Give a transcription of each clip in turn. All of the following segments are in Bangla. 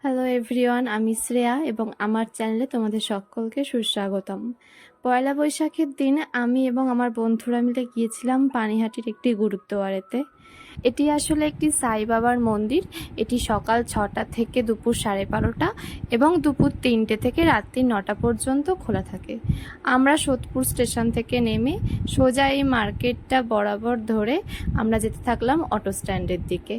হ্যালো এভরিওয়ান, আমি শ্রেয়া এবং আমার চ্যানেলে তোমাদের সকলকে সুস্বাগতম। পয়লা বৈশাখের দিন আমি এবং আমার বন্ধুরা মিলে গিয়েছিলাম পানিহাটির একটি গুরুদ্বারেতে। এটি আসলে একটি সাই বাবার মন্দির। এটি সকাল 6টা থেকে দুপুর 12:30 এবং দুপুর 3টে থেকে রাত্রি 9টা পর্যন্ত খোলা থাকে। আমরা সোদপুর স্টেশন থেকে নেমে সোজা এই মার্কেটটা বরাবর ধরে আমরা যেতে থাকলাম অটো স্ট্যান্ডের দিকে।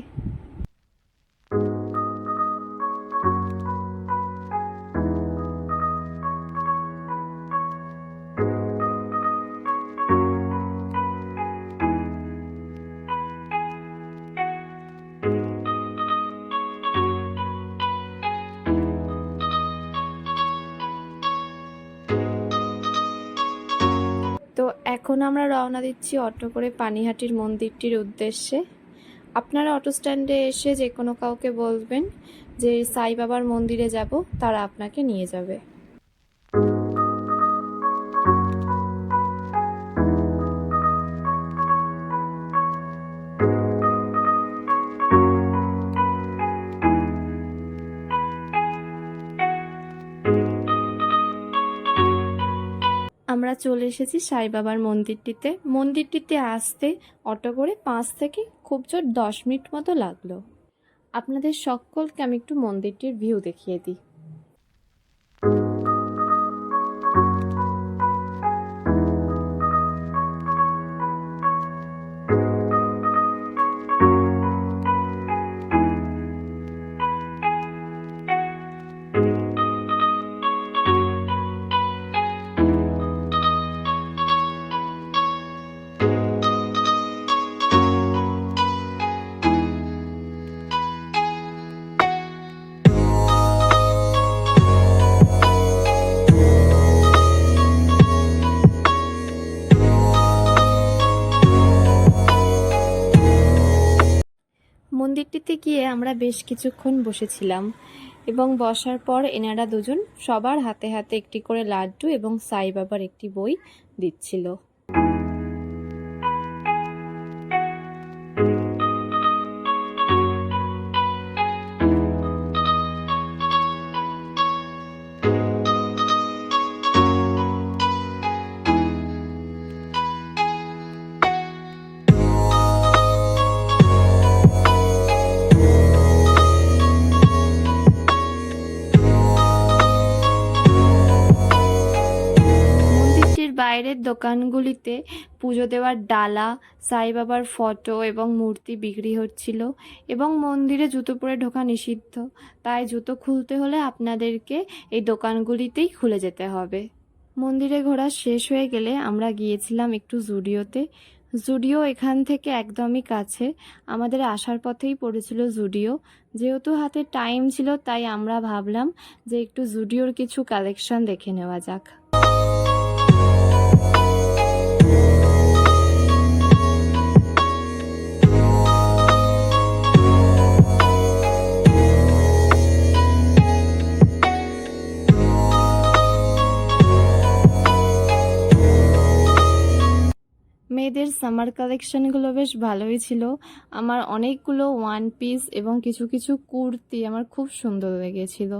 তো এখন আমরা রওনা দিচ্ছি অটো করে পানিহাটির মন্দিরটির উদ্দেশ্যে। আপনারা অটো স্ট্যান্ডে এসে যে কোনো কাউকে বলবেন যে সাই বাবার মন্দিরে যাব, তারা আপনাকে নিয়ে যাবে। আমরা চলে এসেছি সাই বাবার মন্দিরটিতে। মন্দিরটিতে আসতে অটো করে 5 থেকে খুব জোর 10 মিনিট মতো লাগলো। আপনাদের সকলকে আমি একটু মন্দিরটির ভিউ দেখিয়ে দিই। মন্দিরটিতে গিয়ে আমরা বেশ কিছুক্ষণ বসেছিলাম এবং বসার পর এনারা দুজন সবার হাতে হাতে একটি করে লাড্ডু এবং সাই বাবার একটি বই দিচ্ছিল। বাইরের দোকানগুলিতে পুজো দেওয়ার ডালা, সাই বাবার ফটো এবং মূর্তি বিক্রি হচ্ছিল এবং মন্দিরে জুতো পরে ঢোকা নিষিদ্ধ, তাই জুতো খুলতে হলে আপনাদেরকে এই দোকানগুলিতেই খুলে যেতে হবে। মন্দিরে ঘোরা শেষ হয়ে গেলে আমরা গিয়েছিলাম একটু জুডিওতে। জুডিও এখান থেকে একদমই কাছে, আমাদের আসার পথেই পড়েছিল জুডিও। যেহেতু হাতে টাইম ছিল তাই আমরা ভাবলাম যে একটু জুডিওর কিছু কালেকশন দেখে নেওয়া যাক। মেয়েদের সামার কালেকশনগুলো বেশ ভালোই ছিল। আমার অনেকগুলো ওয়ান পিস এবং কিছু কিছু কুর্তি আমার খুব সুন্দর লেগেছিল।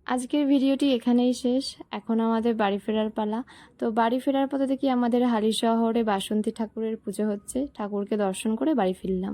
আজকের ভিডিওটি এখানেই শেষ। এখন আমাদের বাড়ি ফেরার পালা। তো বাড়ি ফেরার পথে দেখি আমাদের হালি শহরে বাসন্তী ঠাকুরের পুজো হচ্ছে। ঠাকুরকে দর্শন করে বাড়ি ফিরলাম।